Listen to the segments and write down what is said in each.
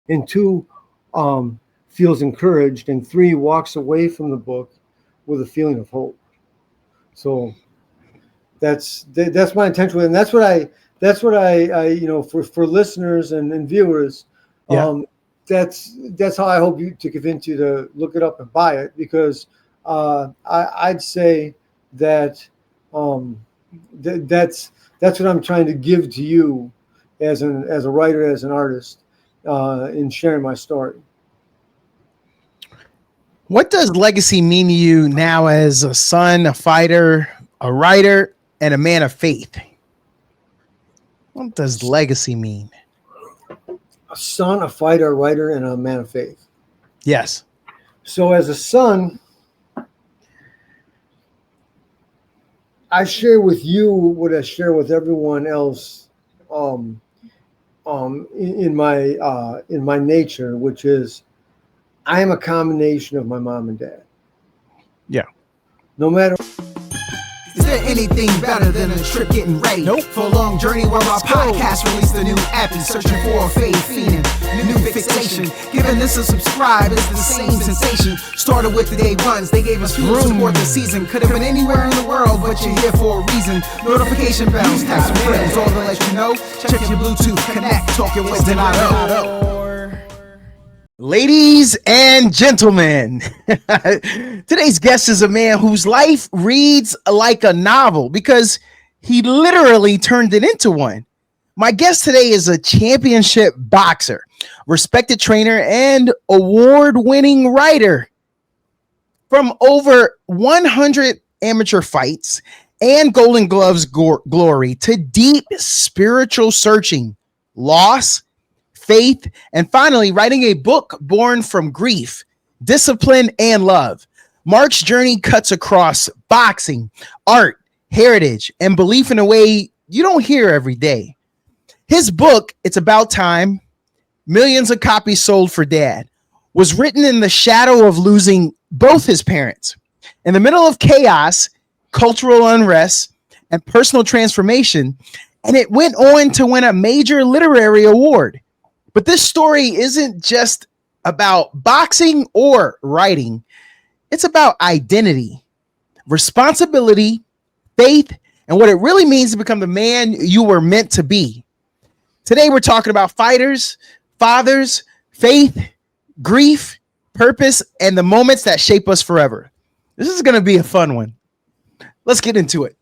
and 2, feels encouraged, and 3, walks away from the book with a feeling of hope. So that's my intention, and that's what I for listeners and viewers, Yeah. that's how I hope you to convince you to look it up and buy it, because I'd say that that's what I'm trying to give to you as a writer, as an artist, in sharing my story. What does legacy mean to you now as a son, a fighter, a writer, and a man of faith? What does legacy mean? A son, a fighter, a writer, and a man of faith. Yes. So as a son, I share with you what I share with everyone else, in my nature, which is I am a combination of my mom and dad. Yeah. No matter. Is there anything better than a trip getting ready? Nope. For a long journey where our podcast released a new epi, searching for a faith fiend, new fixation. Giving this a subscribe is the same sensation. Started with the day ones, they gave us fuel to support the season. Could have been anywhere in the world, but you're here for a reason. Notification bells, tap some friends, all to let you know. Check your Bluetooth, connect, talking with Donato. Ladies and gentlemen, today's guest is a man whose life reads like a novel because he literally turned it into one. My guest today is a championship boxer, respected trainer, and award-winning writer. From over 100 amateur fights and Golden Gloves glory to deep spiritual searching, loss, faith, and finally writing a book born from grief, discipline, and love. Mark's journey cuts across boxing, art, heritage, and belief in a way you don't hear every day. His book, It's About Time, millions of copies sold for Dad, was written in the shadow of losing both his parents. In the middle of chaos, cultural unrest, and personal transformation, and it went on to win a major literary award. But this story isn't just about boxing or writing. It's about identity, responsibility, faith, and what it really means to become the man you were meant to be. Today, we're talking about fighters, fathers, faith, grief, purpose, and the moments that shape us forever. This is going to be a fun one. Let's get into it.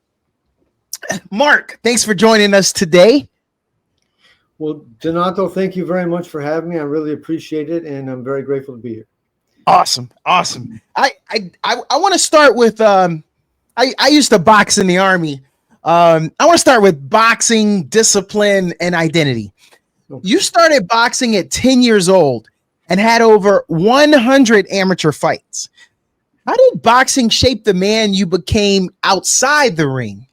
Mark, thanks for joining us today. Well, Donato, thank you very much for having me. I really appreciate it, and I'm very grateful to be here. Awesome. I want to start with I used to box in the Army. I want to start with boxing, discipline, and identity. Okay. You started boxing at 10 years old and had over 100 amateur fights. How did boxing shape the man you became outside the ring?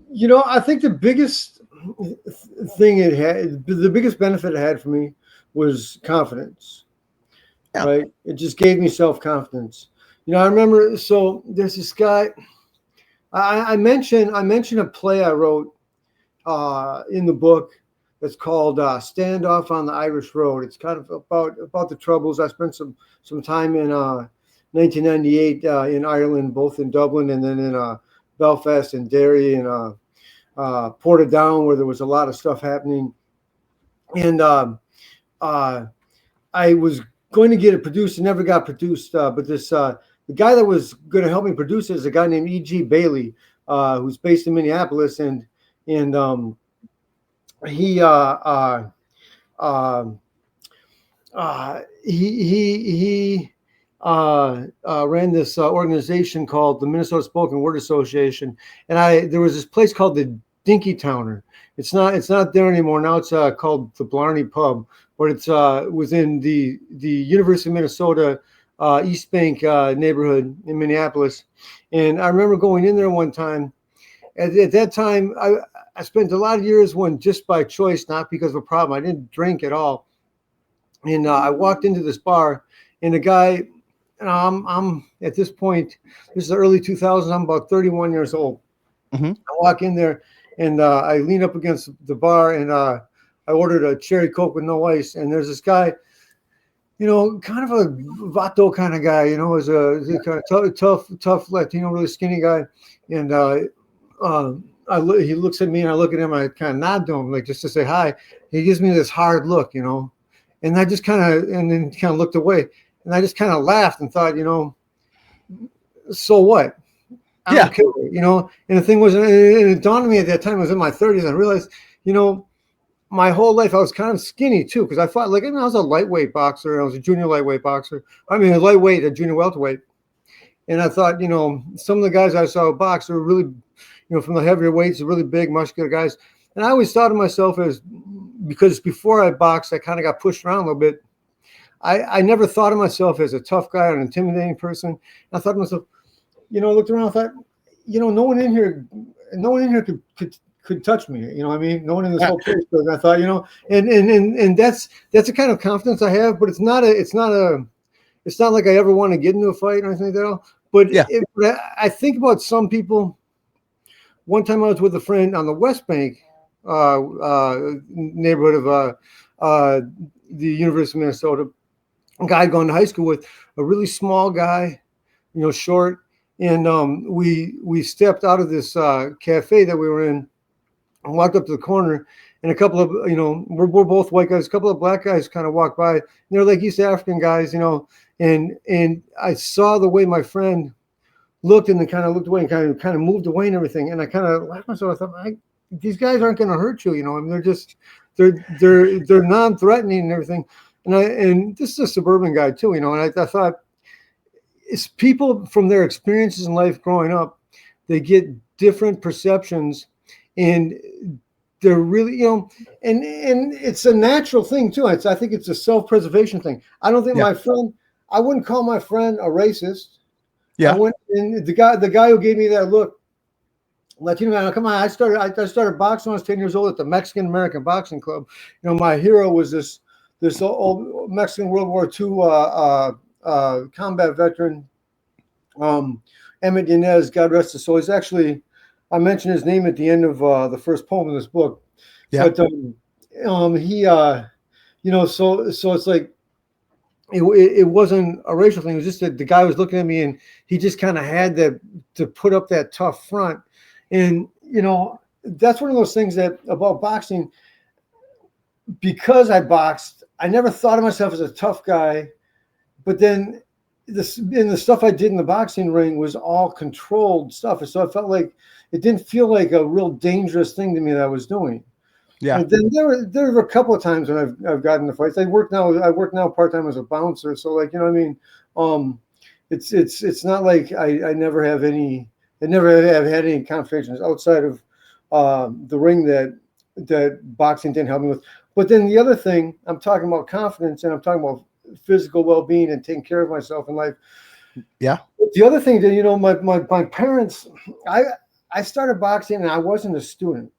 You know, I think the biggest thing the biggest benefit it had for me was confidence. Yeah. Right? It just gave me self-confidence. You know, I remember, so there's this guy, I mentioned a play I wrote in the book that's called Standoff on the Irish Road. It's kind of about the troubles. I spent some time in 1998 in Ireland, both in Dublin and then in Belfast and Derry and Portadown, where there was a lot of stuff happening. And I was going to get it produced and never got produced. But this the guy that was going to help me produce it is a guy named E.G. Bailey, who's based in Minneapolis, and he ran this organization called the Minnesota Spoken Word Association, and there was this place called the Dinky Towner. It's not there anymore. Now it's called the Blarney Pub, but it's within the University of Minnesota East Bank neighborhood in Minneapolis. And I remember going in there one time. At that time, I spent a lot of years just by choice, not because of a problem. I didn't drink at all. And I walked into this bar, and the guy, I'm at this point, this is the early 2000s, I'm about 31 years old. Mm-hmm. I walk in there, and I lean up against the bar, and I ordered a cherry Coke with no ice, and there's this guy, kind of a vato kind of guy, is a kind of tough Latino, really skinny guy, and he looks at me, and I look at him, I kind of nod to him, like just to say hi. He gives me this hard look, and I just and then kind of looked away, and I just kind of laughed and thought, so what? I don't care, and the thing was, and it dawned on me at that time, I was in my 30s, and I realized, my whole life I was kind of skinny too, because I fought, I was a lightweight boxer, I was a junior lightweight boxer, a lightweight, a junior welterweight, and I thought, some of the guys I saw box were really, from the heavier weights, really big, muscular guys, and I always thought of myself as, because before I boxed, I kind of got pushed around a little bit. I never thought of myself as a tough guy or an intimidating person. I thought to myself, looked around, I thought, no one in here could touch me. No one in this whole place. But I thought, and that's the kind of confidence I have. But it's not like I ever want to get into a fight or anything like that. But I think about some people. One time I was with a friend on the West Bank neighborhood of the University of Minnesota. A guy going to high school with, a really small guy, short. And we stepped out of this cafe that we were in and walked up to the corner, and a couple of, we're both white guys, a couple of black guys kind of walked by. And they're like East African guys, and I saw the way my friend looked, and then kind of looked away and kind of moved away and everything. And I kind of laughed myself. I thought, these guys aren't going to hurt you, they're non-threatening and everything. And this is a suburban guy too, and I thought, it's people from their experiences in life growing up, they get different perceptions, and they're really, and it's a natural thing too. I think it's a self-preservation thing. I don't think I wouldn't call my friend a racist. Yeah. And the guy who gave me that look, Latino man, come on, I started boxing when I was 10 years old at the Mexican American Boxing Club. My hero was this old Mexican World War II combat veteran, Emmett Yanez, God rest his soul. He's actually, I mentioned his name at the end of the first poem in this book. Yeah. But he, so it's like, it wasn't a racial thing. It was just that the guy was looking at me, and he just kind of had to put up that tough front. And, that's one of those things that about boxing, because I boxed, I never thought of myself as a tough guy. But then the stuff I did in the boxing ring was all controlled stuff. And so I felt like it didn't feel like a real dangerous thing to me that I was doing. Yeah. And then there were a couple of times when I've gotten into fights. I work now part-time as a bouncer. So it's not like I never have had any confrontations outside of the ring that boxing didn't help me with. But then the other thing, I'm talking about confidence, and I'm talking about physical well-being and taking care of myself in life. Yeah. The other thing that, my parents, I started boxing and I wasn't a student.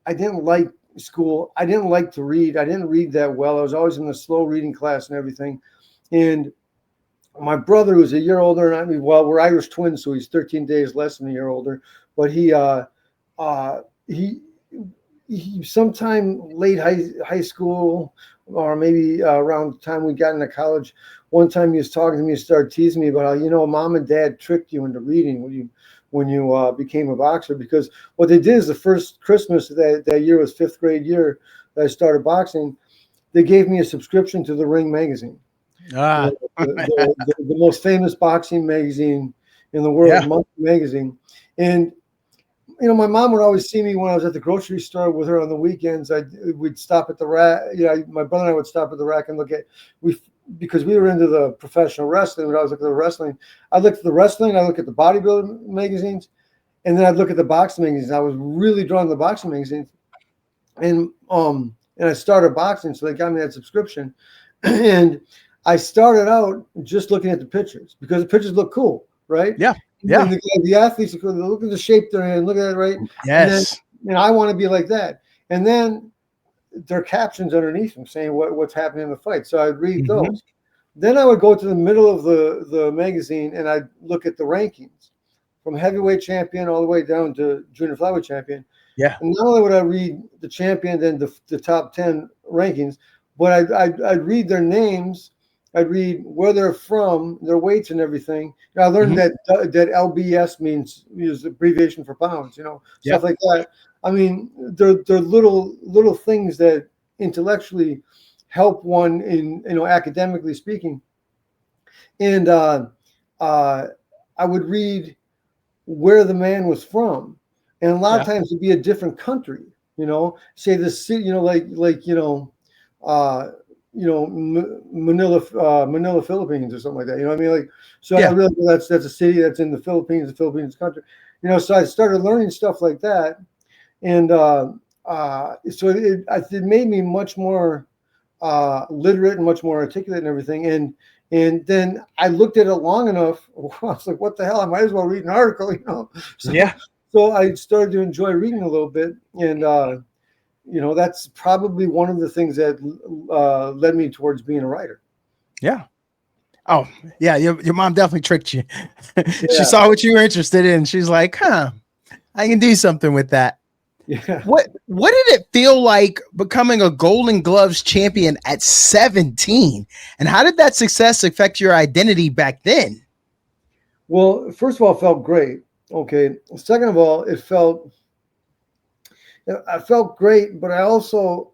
I didn't like school. I didn't like to read. I didn't read that well. I was always in the slow reading class and everything. And my brother was a year older than me. Well, we're Irish twins, so he's 13 days less than a year older. But he sometime late high school, or maybe around the time we got into college, one time he was talking to me and started teasing me about how, mom and dad tricked you into reading when you became a boxer. Because what they did is, the first Christmas that year was 5th grade year that I started boxing, they gave me a subscription to the Ring magazine. The most famous boxing magazine in the world, monthly magazine. And my mom would always see me when I was at the grocery store with her on the weekends. We'd stop at the rack. My brother and I would stop at the rack and look at, because we were into the professional wrestling. When I was looking at the wrestling, I'd look at the wrestling, I'd look at the bodybuilding magazines, and then I'd look at the boxing magazines. I was really drawn to the boxing magazines. And I started boxing, so they got me that subscription. And I started out just looking at the pictures, because the pictures look cool, right? Yeah. Yeah. And the athletes, look at the shape they're in, look at it, right? Yes. And I want to be like that. And then there are captions underneath them saying what's happening in the fight. So I'd read those. Then I would go to the middle of the magazine, and I'd look at the rankings from heavyweight champion all the way down to junior flyweight champion. Yeah. And not only would I read the champion and the top 10 rankings, but I'd read their names. I'd read where they're from, their weights and everything. And I learned that LBS means is abbreviation for pounds, stuff Yep. like that. I mean, they're little things that intellectually help one in, academically speaking. And I would read where the man was from, and a lot of Yeah. times it'd be a different country. Say the city, Manila, Philippines, or something like that. You know what I mean? Like, so I Yeah. realized that's a city that's in the Philippines country. So I started learning stuff like that, and so it made me much more literate and much more articulate and everything. And then I looked at it long enough. I was like, what the hell? I might as well read an article. So, Yeah. so I started to enjoy reading a little bit. And, that's probably one of the things that led me towards being a writer. Yeah. Oh, yeah. Your mom definitely tricked you. She Yeah. saw what you were interested in. She's like, huh, I can do something with that. Yeah. What did it feel like becoming a Golden Gloves champion at 17? And how did that success affect your identity back then? Well, first of all, it felt great. Okay. Second of all, I felt great, but I also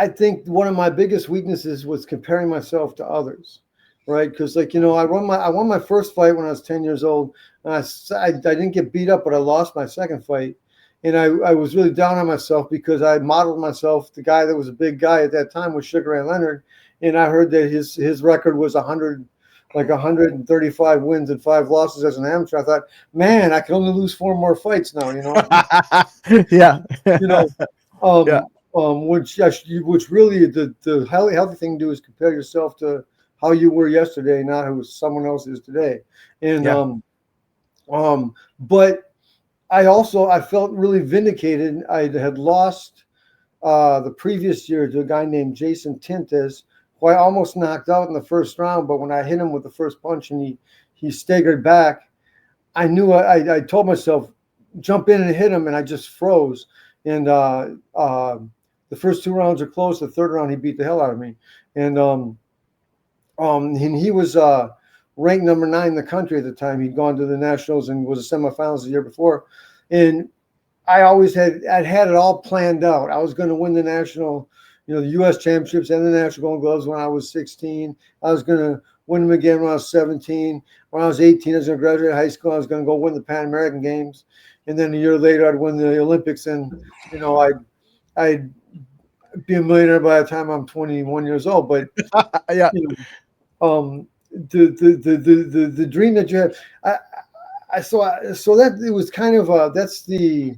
I think one of my biggest weaknesses was comparing myself to others, right? Because I won my first fight when I was 10 years old. And I didn't get beat up, but I lost my second fight, and I was really down on myself because I modeled myself. The guy that was a big guy at that time was Sugar Ray Leonard, and I heard that his record was 135 wins and 5 losses as an amateur. I thought, man, I can only lose 4 more fights now. Yeah. You know, Yeah. which really the healthy thing to do is compare yourself to how you were yesterday, not who someone else is today. And Yeah. but I felt really vindicated. I had lost the previous year to a guy named Jason Tintes, who I almost knocked out in the first round. But when I hit him with the first punch and he staggered back, I knew I told myself, jump in and hit him, and I just froze. And the first 2 rounds are close. The third round, he beat the hell out of me. And he was ranked number 9 in the country at the time. He'd gone to the nationals and was a semifinals the year before. And I'd had it all planned out. I was going to win the national, the U.S. championships and the national Golden Gloves when I was 16. I was going to win them again when I was 17. When I was 18, I was going to graduate high school. I was going to go win the Pan American Games. And then a year later, I'd win the Olympics. And, I'd be a millionaire by the time I'm 21 years old. But, Yeah. The dream that you have, so that it was kind of that's the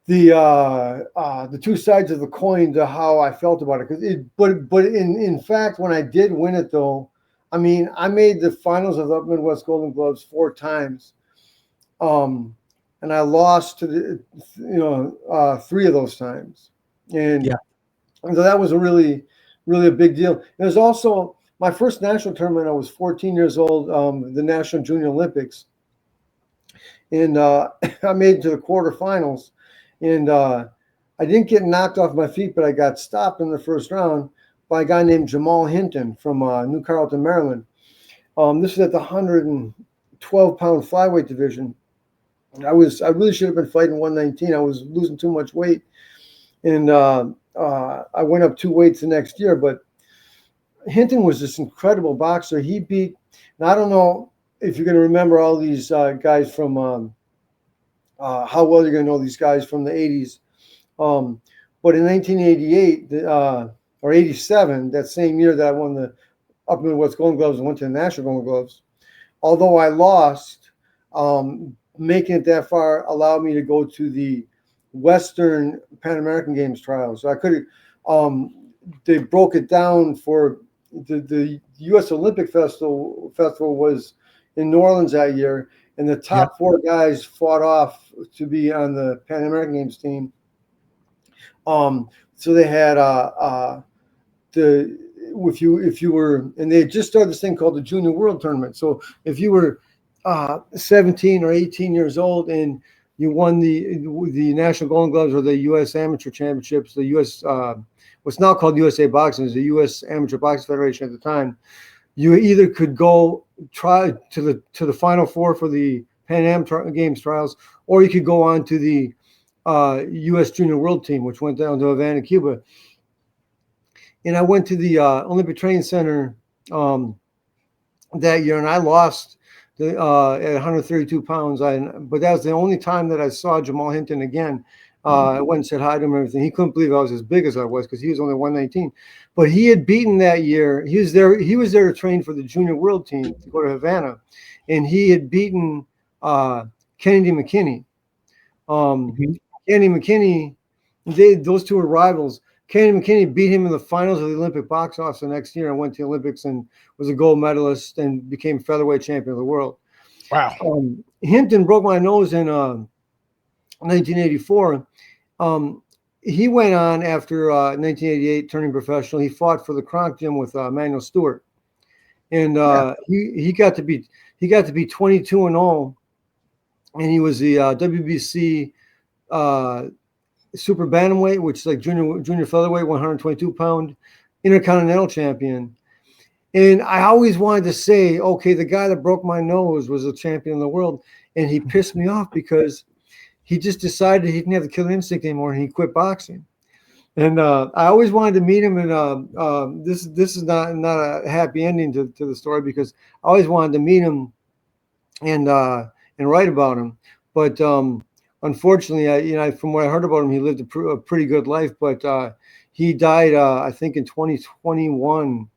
2 sides of the coin to how I felt about it. But in fact, when I did win it, though, I mean, I made the finals of the Midwest Golden Gloves 4 times, and I lost to the 3 of those times, and Yeah. so that was a really a big deal. It was also my first national tournament. I was 14 years old, the National Junior Olympics, and I made it to the quarterfinals. And I didn't get knocked off my feet, but I got stopped in the first round by a guy named Jamal Hinton from New Carrollton, Maryland. This is at the 112-pound flyweight division. I really should have been fighting 119. I was losing too much weight, and I went up 2 weights the next year. But Hinton was this incredible boxer. He beat, and I don't know if you're going to remember all these guys from. How well you're going to know these guys from the 80s. But in 1988 or 87, that same year that I won the Upper Midwest Golden Gloves and went to the National Golden Gloves, although I lost, making it that far allowed me to go to the Western Pan American Games trials. So I could they broke it down for the U.S. Olympic Festival was in New Orleans that year. And the top 4 guys fought off to be on the Pan American Games team. So they had if you were, and they had just started this thing called the Junior World Tournament. So if you were 17 or 18 years old, and you won the National Golden Gloves or the U.S. Amateur Championships, the U.S. What's now called USA Boxing, is the U.S. Amateur Boxing Federation at the time. You either could go try to the Final Four for the Pan Am Games trials, or you could go on to the U.S. Junior World Team, which went down to Havana, Cuba. And I went to the Olympic Training Center that year, and I lost at 132 pounds. But that was the only time that I saw Jamal Hinton again. I went and said hi to him and everything. He couldn't believe I was as big as I was because he was only 119. But he had beaten that year. He was there to train for the Junior World Team to go to Havana, and he had beaten Kennedy McKinney. Kennedy McKinney, those two were rivals. Kennedy McKinney beat him in the finals of the Olympic box office the next year and went to the Olympics and was a gold medalist and became featherweight champion of the world. Wow. Hinton broke my nose in 1984. He went on after 1988, turning professional. He fought for the Kronk Gym with Manuel Stewart, and he got to be 22-0, and he was the WBC super bantamweight, which is like junior featherweight, 122-pound intercontinental champion. And I always wanted to say, okay, the guy that broke my nose was a champion of the world, and he pissed me off because he just decided he didn't have the killer instinct anymore, and he quit boxing. And I always wanted to meet him, and this is not a happy ending to the story, because I always wanted to meet him and write about him. But unfortunately, from what I heard about him, he lived a pretty good life, but he died, I think, in 2021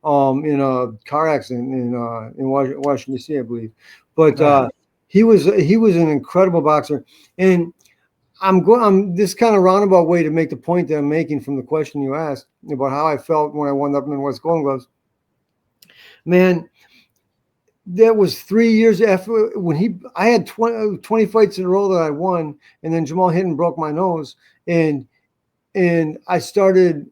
in a car accident in Washington D.C., I believe. But he was an incredible boxer, and I'm this kind of roundabout way to make the point that I'm making from the question you asked about how I felt when I won the Midwest Golden Gloves. Man, that was 3 years after when I had 20 fights in a row that I won, and then Jamal Hinton broke my nose, and I started,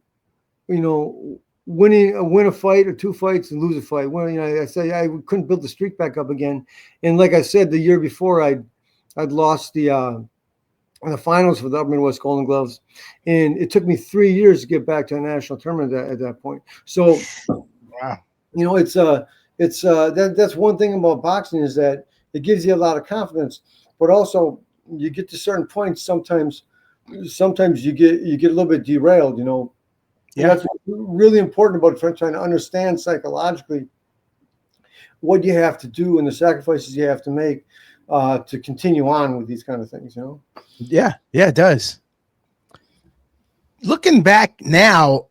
win a fight or two fights and lose a fight. Well, I said I couldn't build the streak back up again, and like I said, the year before I'd lost in the finals for the Upper Midwest Golden Gloves, and it took me 3 years to get back to a national tournament at that point. So, wow, that's one thing about boxing, is that it gives you a lot of confidence, but also you get to certain points. Sometimes you get a little bit derailed, Yeah. That's really important about trying to understand psychologically what you have to do and the sacrifices you have to make to continue on with these kind of things, Yeah, it does. Looking back now,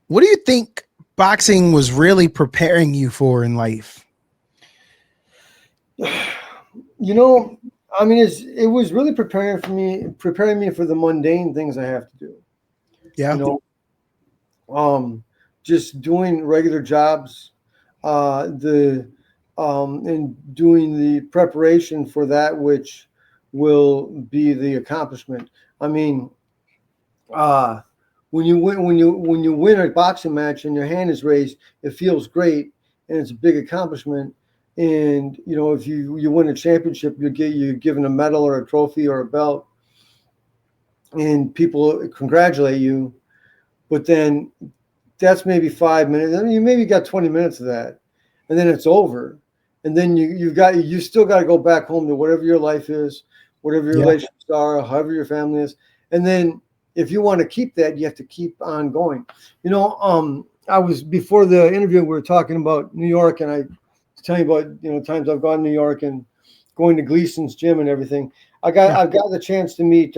what do you think boxing was really preparing you for in life? It was really preparing me for the mundane things I have to do. Yeah. Just doing regular jobs, and doing the preparation for that which will be the accomplishment. I mean, when you win a boxing match and your hand is raised, it feels great and it's a big accomplishment. And if you win a championship, you're given a medal or a trophy or a belt, and people congratulate you. But then that's maybe 5 minutes. I mean, you maybe got 20 minutes of that, and then it's over. And then you still got to go back home to whatever your life is, whatever your relationships are, however your family is. And then if you want to keep that, you have to keep on going. I was, before the interview, we were talking about New York, and I was telling you about times I've gone to New York and going to Gleason's gym and everything. I've got the chance to meet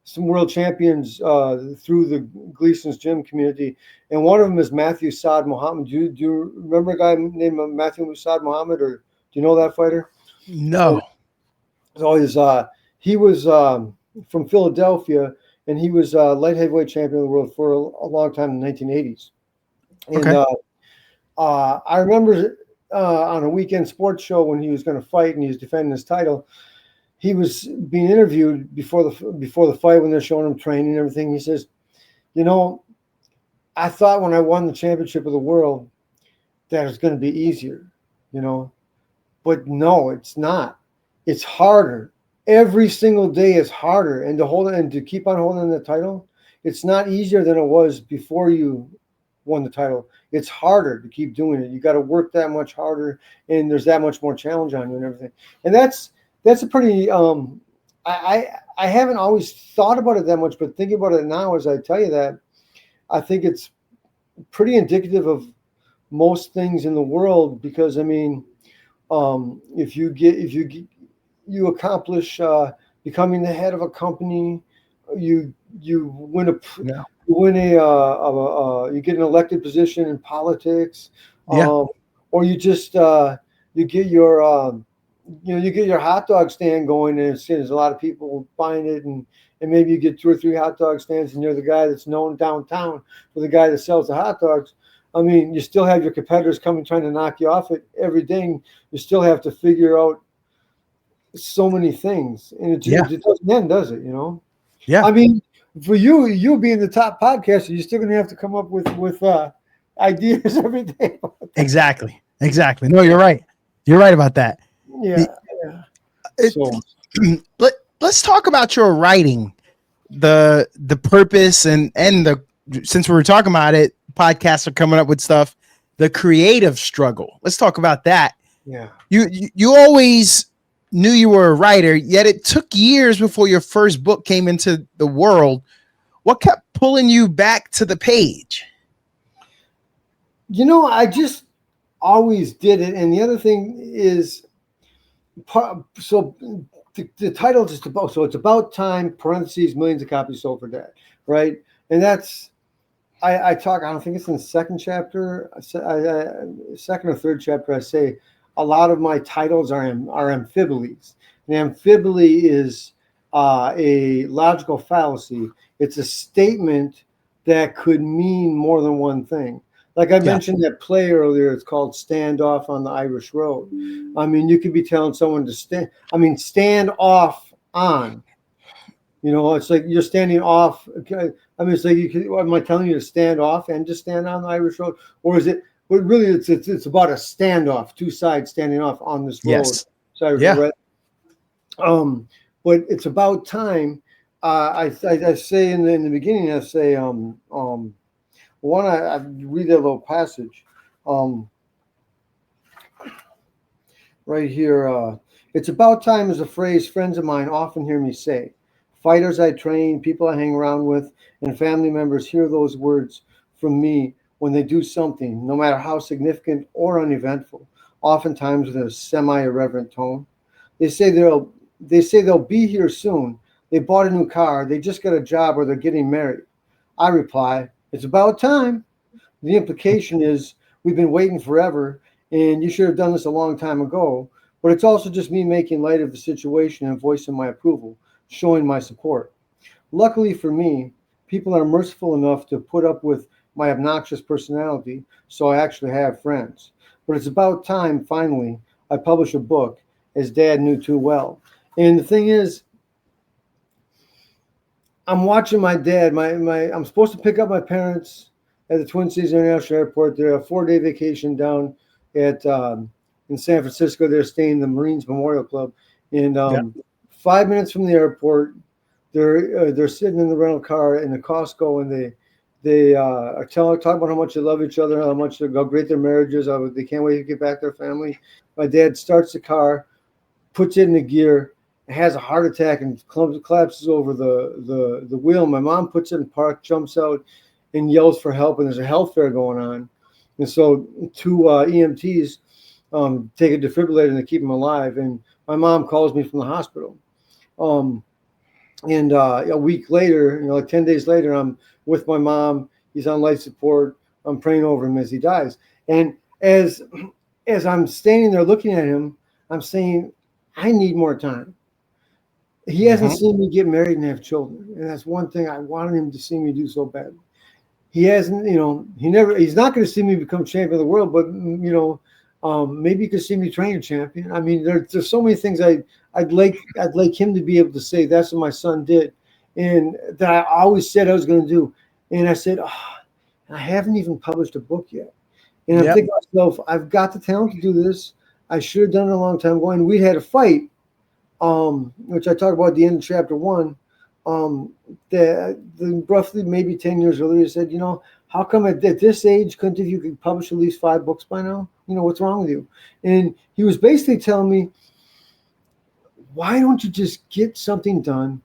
some world champions through the Gleason's gym community, and one of them is Matthew Saad Muhammad. Do you remember a guy named Matthew Saad Muhammad, or do you know that fighter? No. He was from Philadelphia, and he was light heavyweight champion of the world for a long time in the 1980s. And I remember on a weekend sports show when he was going to fight and he was defending his title, he was being interviewed before the fight when they're showing him training and everything. He says, I thought when I won the championship of the world that it was going to be easier, But no, it's not. It's harder. Every single day is harder. And to hold it and to keep on holding the title, it's not easier than it was before you won the title. It's harder to keep doing it. You got to work that much harder, and there's that much more challenge on you and everything. And that's a pretty I haven't always thought about it that much, but thinking about it now as I tell you that, I think it's pretty indicative of most things in the world, because I mean, if you accomplish becoming the head of a company, you win a Yeah. you get an elected position in politics, Yeah. or you just you get your you get your hot dog stand going, and there's a lot of people buying it, and maybe you get 2 or 3 hot dog stands, and you're the guy that's known downtown for the guy that sells the hot dogs. I mean, you still have your competitors coming trying to knock you off it every day. You still have to figure out so many things, and it doesn't end, does it? Yeah. I mean, for you being the top podcaster, you're still going to have to come up with ideas every day. Exactly. No, you're right. You're right about that. Yeah. So Let's talk about your writing, the purpose and the, since we were talking about it, podcasts are coming up with stuff, the creative struggle. Let's talk about that. yeah. You always knew you were a writer, yet it took years before your first book came into the world. What kept pulling you back to the page? I just always did it. And the other thing is, so the title just about, so it's about time, parentheses, millions of copies sold for Dad, right? And that's, I talk, I don't think it's in the second chapter, second or third chapter, I say a lot of my titles are amphiboles. And amphibole is a logical fallacy. It's a statement that could mean more than one thing. Like I mentioned that play earlier, it's called Stand Off on the Irish Road. I mean, you could be telling someone to stand off on. It's like you're standing off. I mean, it's like am I telling you to stand off and just stand on the Irish Road? Or is it, but really it's about a standoff, two sides standing off on this road. Yes. Sorry, Yeah. right? But it's about time. I say in the beginning, I say, one, I read that little passage right here. It's about time is a phrase friends of mine often hear me say. Fighters I train, people I hang around with, and family members hear those words from me when they do something, no matter how significant or uneventful, oftentimes with a semi-irreverent tone. They say they'll be here soon. They bought a new car, they just got a job, or they're getting married. I reply, it's about time. The implication is we've been waiting forever, and you should have done this a long time ago. But it's also just me making light of the situation and voicing my approval, showing my support. Luckily for me, people are merciful enough to put up with my obnoxious personality, so I actually have friends. But it's about time, finally, I publish a book, as Dad knew too well. And the thing is, I'm watching my dad. I'm supposed to pick up my parents at the Twin Cities International Airport. They're a 4-day vacation down at in San Francisco. They're staying in the Marines Memorial Club. And 5 minutes from the airport, they're sitting in the rental car in the Costco, and they are talking about how much they love each other, how great their marriage is. They can't wait to get back to their family. My dad starts the car, puts it in gear, has a heart attack, and collapses over the wheel. My mom puts it in park, jumps out, and yells for help. And there's a health fair going on, and so 2 EMTs take a defibrillator and they keep him alive. And my mom calls me from the hospital. And a week later, like 10 days later, I'm with my mom. He's on life support. I'm praying over him as he dies. And as I'm standing there looking at him, I'm saying, I need more time. He hasn't seen me get married and have children. And that's one thing I wanted him to see me do so bad. He hasn't, he's not going to see me become champion of the world, but, maybe he could see me train a champion. I mean, there's so many things I'd like him to be able to say, that's what my son did. And that I always said I was going to do. And I said, I haven't even published a book yet. And I'm thinking to myself, I've got the talent to do this. I should have done it a long time ago. And we had a fight, which I talk about at the end of chapter 1. The roughly maybe 10 years earlier, he said, how come at this age couldn't you could publish at least 5 books by now? What's wrong with you? And he was basically telling me, why don't you just get something done,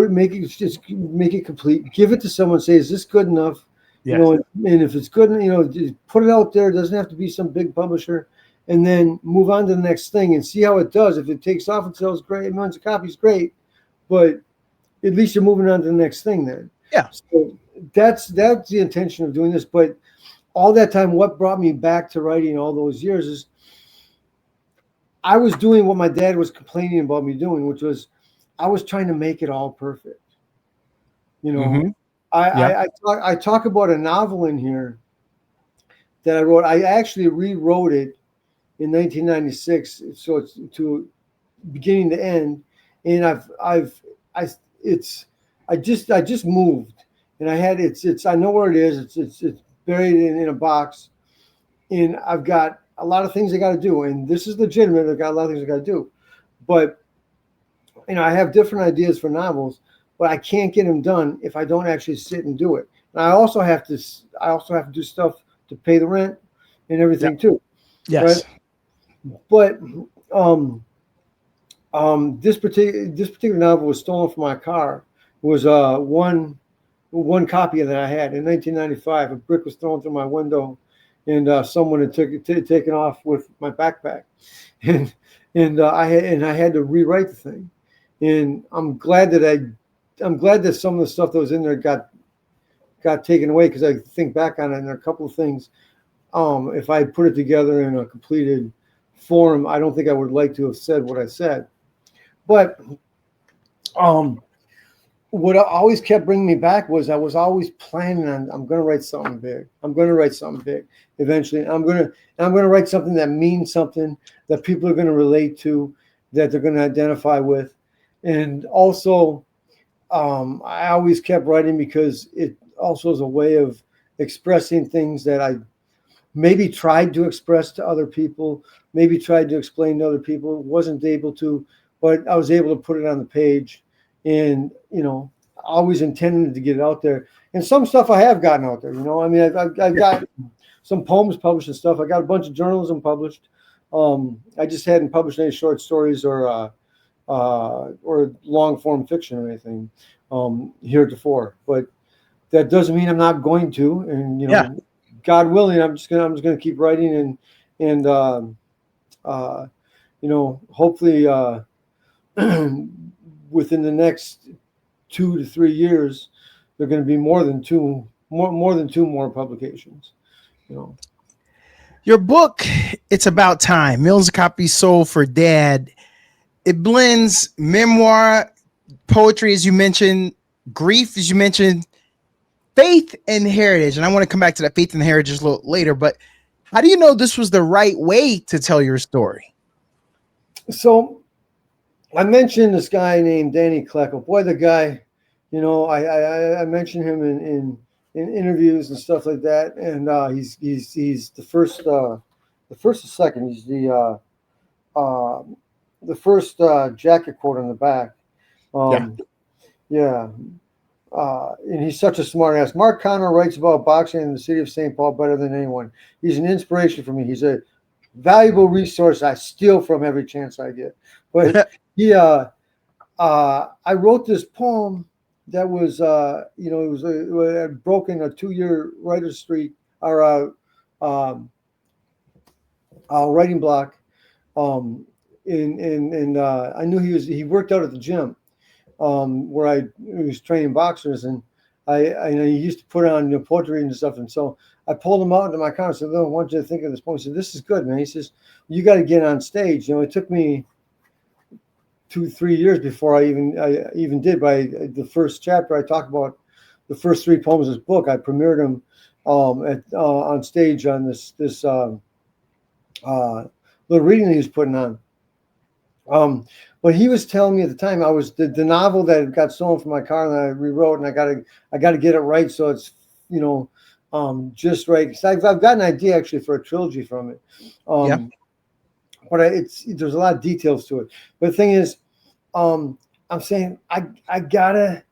make it complete, give it to someone, say, is this good enough? Yes. And if it's good, just put it out there. It doesn't have to be some big publisher, and then move on to the next thing and see how it does. If it takes off and sells great, millions of copies, great, but at least you're moving on to the next thing then. Yeah. So that's the intention of doing this. But all that time, what brought me back to writing all those years is I was doing what my dad was complaining about me doing, which was I was trying to make it all perfect. Mhm. I talk about a novel in here that I wrote. I actually rewrote it in 1996, so it's to beginning to end. And I just moved, and I had it's I know where it is. It's buried in a box, and I've got a lot of things I got to do. And this is legitimate. I've got a lot of things I got to do, but I have different ideas for novels, but I can't get them done if I don't actually sit and do it. And I also have to do stuff to pay the rent and everything too. Yes. Right? But this particular novel was stolen from my car. It was one copy that I had in 1995. A brick was thrown through my window, and someone had taken off with my backpack, and I had to rewrite the thing. And I'm glad that some of the stuff that was in there got taken away, because I think back on it, and there are a couple of things. If I put it together in a completed form, I don't think I would like to have said what I said. But what always kept bringing me back was I was always planning on, I'm going to write something big. I'm going to write something big eventually. I'm going to write something that means something, that people are going to relate to, that they're going to identify with. And also, I always kept writing because it also is a way of expressing things that I maybe tried to express to other people, maybe tried to explain to other people, wasn't able to, but I was able to put it on the page. And, always intended to get it out there. And some stuff I have gotten out there, I mean, I've got some poems published and stuff. I got a bunch of journalism published. I just hadn't published any short stories or long form fiction or anything heretofore. But that doesn't mean I'm not going to. And, God willing, I'm just gonna keep writing and hopefully within the next 2 to 3 years, there are going to be more than two more publications. Your book, It's About Time, millions of copies sold for Dad. It blends memoir, poetry, as you mentioned, grief, as you mentioned, faith and heritage. And I want to come back to that faith and heritage a little later, but how do you know this was the right way to tell your story? So I mentioned this guy named Danny Kleckel. Boy, the guy, I mentioned him in interviews and stuff like that. And he's the first or second. He's the first jacket quote on the back. And he's such a smart ass. Mark Connor writes about boxing in the city of St. Paul better than anyone. He's an inspiration for me. He's a valuable resource I steal from every chance I get. But I wrote this poem that was, it had broken a 2-year writer's streak or writing block. And I knew he worked out at the gym where I was training boxers, and I he used to put on poetry and stuff. And so I pulled him out into my car and said, "I want you to think of this poem." He said, "This is good, man." He says, "You got to get on stage." It took me 2-3 years before I even did. By the first chapter, I talked about the first 3 poems of this book. I premiered them on stage on this little reading that he was putting on. But he was telling me at the time, I was the novel that got stolen from my car, and I rewrote, and I got to get it right, so it's just right. 'Cause I've got an idea actually for a trilogy from it. but there's a lot of details to it. But the thing is, I'm saying I gotta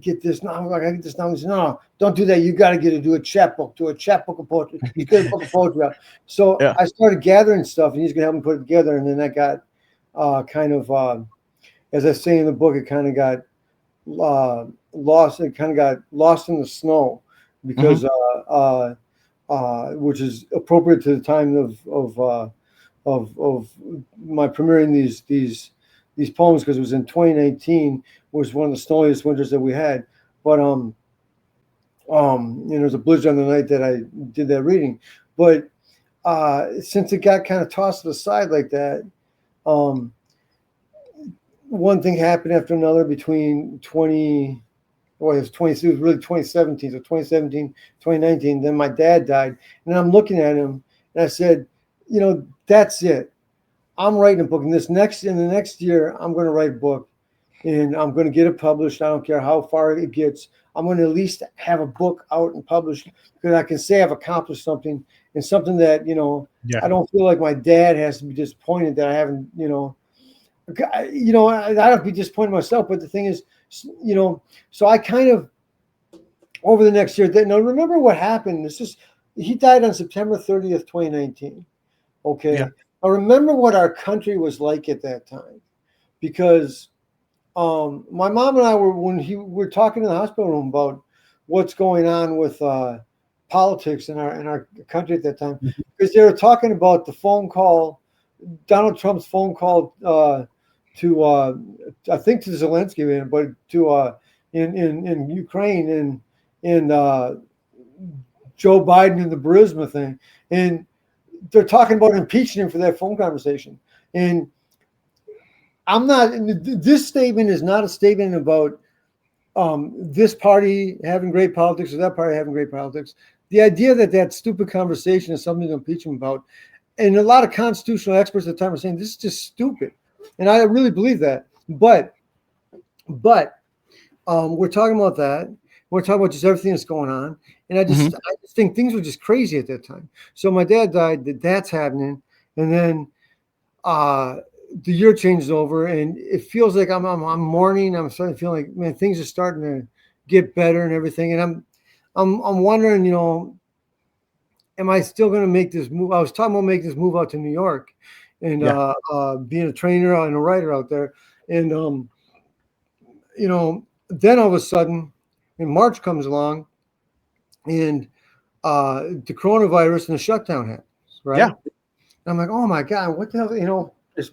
get this novel. I gotta get this novel. He said, no, don't do that. You gotta do a chapbook. Do a chapbook of poetry. You get a book of poetry out. So Yeah. I started gathering stuff, and he's gonna help me put it together. And then I got kind of, as I say in the book, it kind of got lost. It kind of got lost in the snow because which is appropriate to the time of my premiering these poems, because it was in 2019, was one of the snowiest winters that we had. But there was a blizzard on the night that I did that reading. But since it got kind of tossed to the side like that, one thing happened after another between it was really 2017. So 2017, 2019, then my dad died. And I'm looking at him and I said, that's it. I'm writing a book. In the next year, I'm going to write a book and I'm going to get it published. I don't care how far it gets. I'm going to at least have a book out and published, because I can say I've accomplished something, and something that, I don't feel like my dad has to be disappointed that I haven't, I don't be disappointed myself. But the thing is, so I kind of, over the next year, now remember what happened. He died on September 30th, 2019. Okay. Yeah. I remember what our country was like at that time, because my mom and I were talking in the hospital room about what's going on with politics in our country at that time, because they were talking about the phone call, Donald Trump's phone call to I think to Zelensky, but to in Ukraine, and Joe Biden and the Burisma thing, and they're talking about impeaching him for that phone conversation. And this statement is not a statement about this party having great politics or that party having great politics. The idea that stupid conversation is something to impeach him about, and a lot of constitutional experts at the time are saying this is just stupid, and I really believe that. But we're talking about that. We're talking about just everything that's going on, and I just think things were just crazy at that time. So my dad died. That's happening, and then the year changes over, and it feels like I'm mourning. I'm starting to feel like, man, things are starting to get better and everything, and I'm wondering, am I still going to make this move? I was talking about making this move out to New York, and being a trainer and a writer out there, and then all of a sudden, in March comes along, and the coronavirus and the shutdown happens, right? Yeah. And I'm like, oh my God, what the hell? It's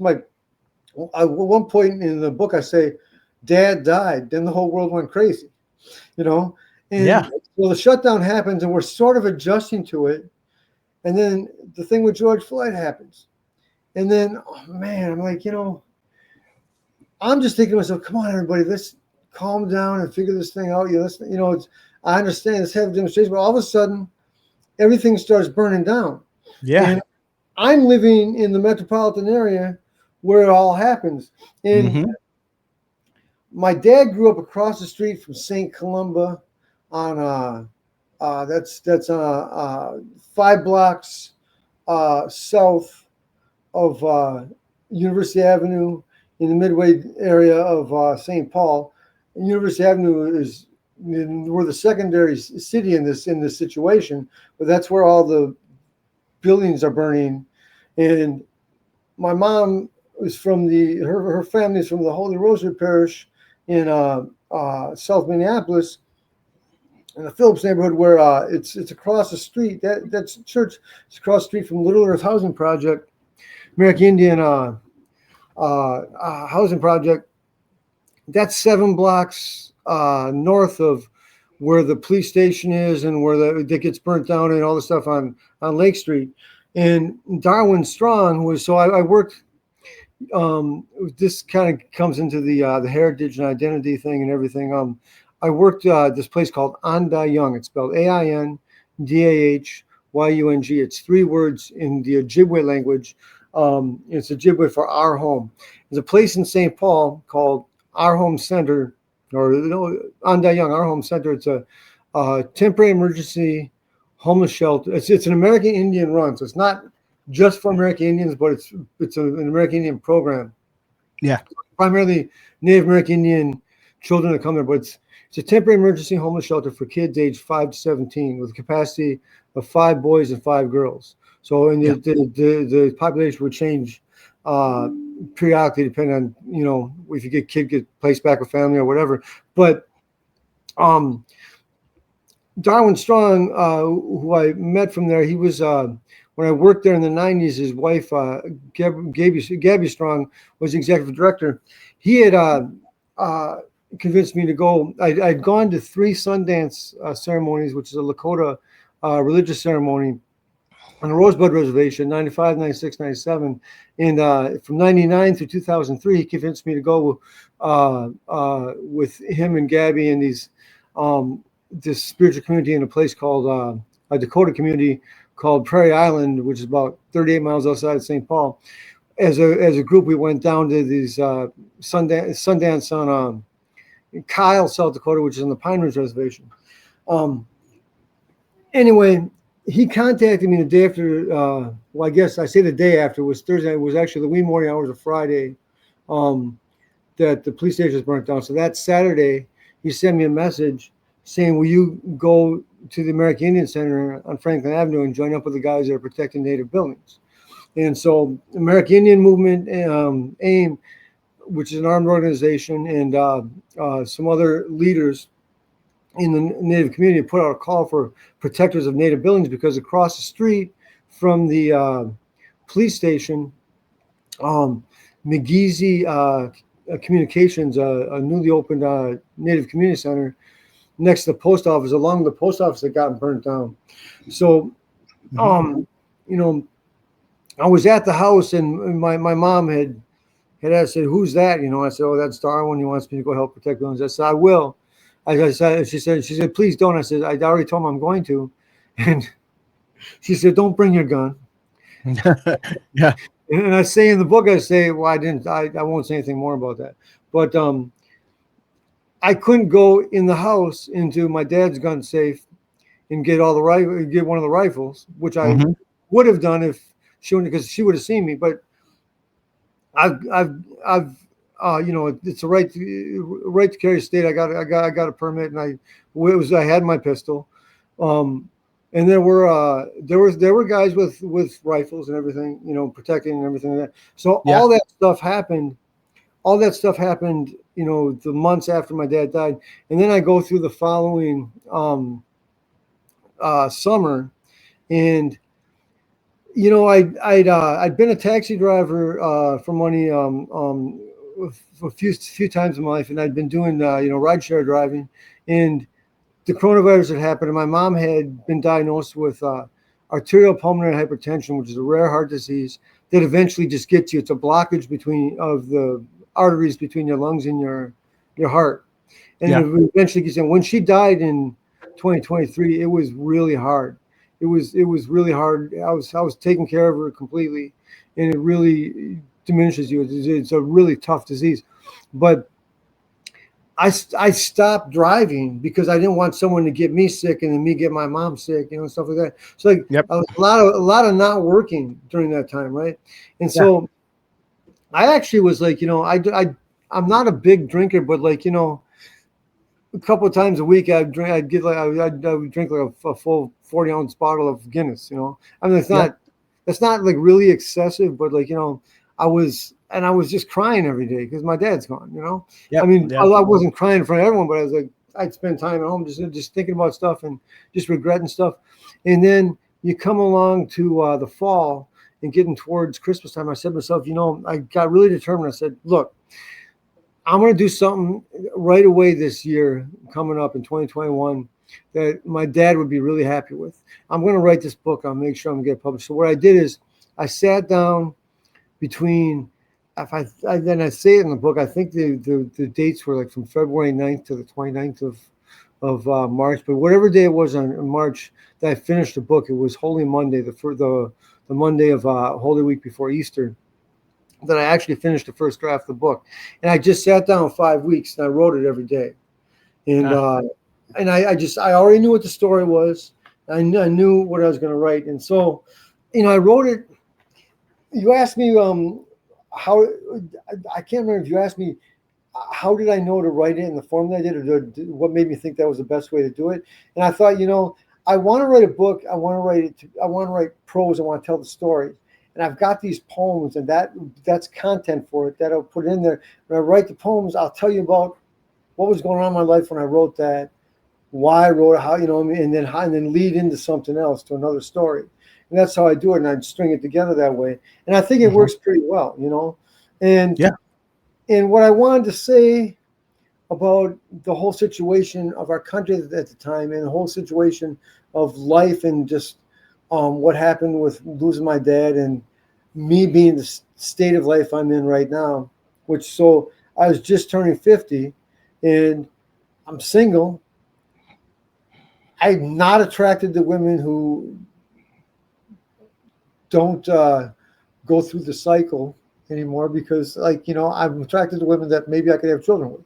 at one point in the book I say, Dad died, then the whole world went crazy, and well, the shutdown happens, and we're sort of adjusting to it, and then the thing with George Floyd happens, and then, oh man, I'm like, I'm just thinking to myself, come on, everybody, let's calm down and figure this thing out. I understand let's have a demonstration, but all of a sudden, everything starts burning down. Yeah. And I'm living in the metropolitan area where it all happens. And my dad grew up across the street from St. Columba on that's 5 blocks south of University Avenue in the Midway area of St. Paul. And University Avenue is we're the secondary city in this situation, but that's where all the buildings are burning. And my mom is from her family is from the Holy Rosary Parish in South Minneapolis, in the Phillips neighborhood, where it's across the street. That's church. It's across the street from Little Earth Housing Project, American Indian Housing Project. That's 7 blocks north of where the police station is, and where that gets burnt down, and all the stuff on Lake Street. And Darwin Strong was, so I worked, this kind of comes into the heritage and identity thing and everything. I worked this place called Andayung. It's spelled AINDAHYUNG. It's 3 words in the Ojibwe language. It's Ojibwe for our home. There's a place in St. Paul called Our Home Center, or Andayung, Our Home Center. It's a temporary emergency homeless shelter. It's an American Indian run, so it's not just for American Indians, but it's an American Indian program. Yeah. Primarily Native American Indian children that come there, but it's a temporary emergency homeless shelter for kids aged 5 to 17 with a capacity of 5 boys and 5 girls. So, and the population would change periodically depending on, you know, if you get placed back with family or whatever. But Darwin Strong, who I met from there, he was when I worked there in the 90s, his wife, Gabby Strong, was executive director. He had convinced me to go. I'd gone to 3 Sundance ceremonies, which is a Lakota religious ceremony on the Rosebud Reservation, 95, 96, 97. And from 99 through 2003, he convinced me to go with him and Gabby and this spiritual community in a place called a Dakota community called Prairie Island, which is about 38 miles outside of St. Paul. As a group, we went down to these Sundance on Kyle, South Dakota, which is on the Pine Ridge Reservation. Anyway, he contacted me the day after. Well, I guess I say the day after, it was Thursday. It was actually the wee morning hours of Friday that the police station was burnt down. So that Saturday, he sent me a message saying, will you go to the American Indian Center on Franklin Avenue and join up with the guys that are protecting Native buildings? And so American Indian Movement, AIM, which is an armed organization, and some other leaders in the Native community put out a call for protectors of Native buildings, because across the street from the police station, McGeezy Communications, a newly opened Native community center next to the post office, along the post office that got burnt down. So, you know, I was at the house, and my mom had asked, said, who's that? You know, I said, oh, that's Darwin. He wants me to go help protect buildings. I said, I will. She said, please don't. I said, I already told him I'm going to. And she said, don't bring your gun. Yeah. And I say in the book, well, I won't say anything more about that. But I couldn't go in the house into my dad's gun safe and get one of the rifles, which I would have done because she would have seen me. But I've you know, it's a right to carry state. I got a permit, and I had my pistol, and there were guys with rifles and everything, you know, protecting and everything like that. So all that stuff happened. You know, the months after my dad died, and then I go through the following summer, and you know, I'd been a taxi driver for money a few times in my life, and I'd been doing you know, rideshare driving, and the coronavirus had happened, and my mom had been diagnosed with arterial pulmonary hypertension, which is a rare heart disease that eventually just gets you. It's a blockage of the arteries between your lungs and your heart, and it eventually gets in. When she died in 2023, it was really hard. It was really hard. I was taking care of her completely, and it really diminishes you. It's a really tough disease. But I stopped driving because I didn't want someone to get me sick and then me get my mom sick, you know, stuff like that. So like a lot of not working during that time, right? And so I actually was like, you know, I'm not a big drinker, but like, you know, a couple of times a week I'd drink like a full 40-ounce bottle of Guinness, you know. I mean, it's not like really excessive, but like, you know, I was just crying every day because my dad's gone, you know. I mean, I wasn't crying in front of everyone, but I was like, I'd spend time at home just thinking about stuff and just regretting stuff. And then you come along to the fall and getting towards Christmas time, I said to myself, you know, I got really determined. I said, look, I'm going to do something right away this year coming up in 2021 that my dad would be really happy with. I'm going to write this book. I'll make sure I'm going to get it published. So what I did is I sat down between, then I say it in the book, I think the dates were like from February 9th to the 29th of March, but whatever day it was on March that I finished the book, it was Holy Monday, the Monday of Holy Week before Easter, that I actually finished the first draft of the book. And I just sat down 5 weeks and I wrote it every day. And I already knew what the story was. I knew what I was going to write. And so, you know, I wrote it you asked me how, I can't remember if you asked me how did I know to write it in the form that I did, or what made me think that was the best way to do it. And I thought, I want to write a book. I want to write prose. I want to tell the story. And I've got these poems, and that's content for it that I'll put in there. When I write the poems, I'll tell you about what was going on in my life when I wrote that, why I wrote it, how, and then lead into something else, to another story. And that's how I do it. And I string it together that way. And I think it works pretty well, And Yeah. And what I wanted to say about the whole situation of our country at the time, and the whole situation of life, and just what happened with losing my dad, and me being the state of life I'm in right now, so I was just turning 50, and I'm single. I'm not attracted to women who don't go through the cycle anymore, because I'm attracted to women that maybe I could have children with.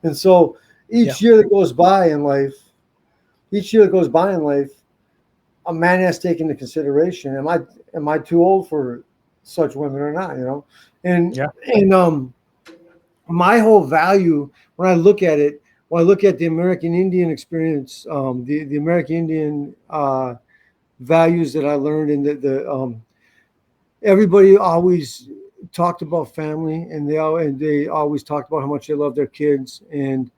And so each year that goes by in life, a man has to take into consideration, am I too old for such women or not, And my whole value, when I look at it, when I look at the American Indian experience, the American Indian values that I learned, and the everybody always talked about family, and they always talked about how much they love their kids. And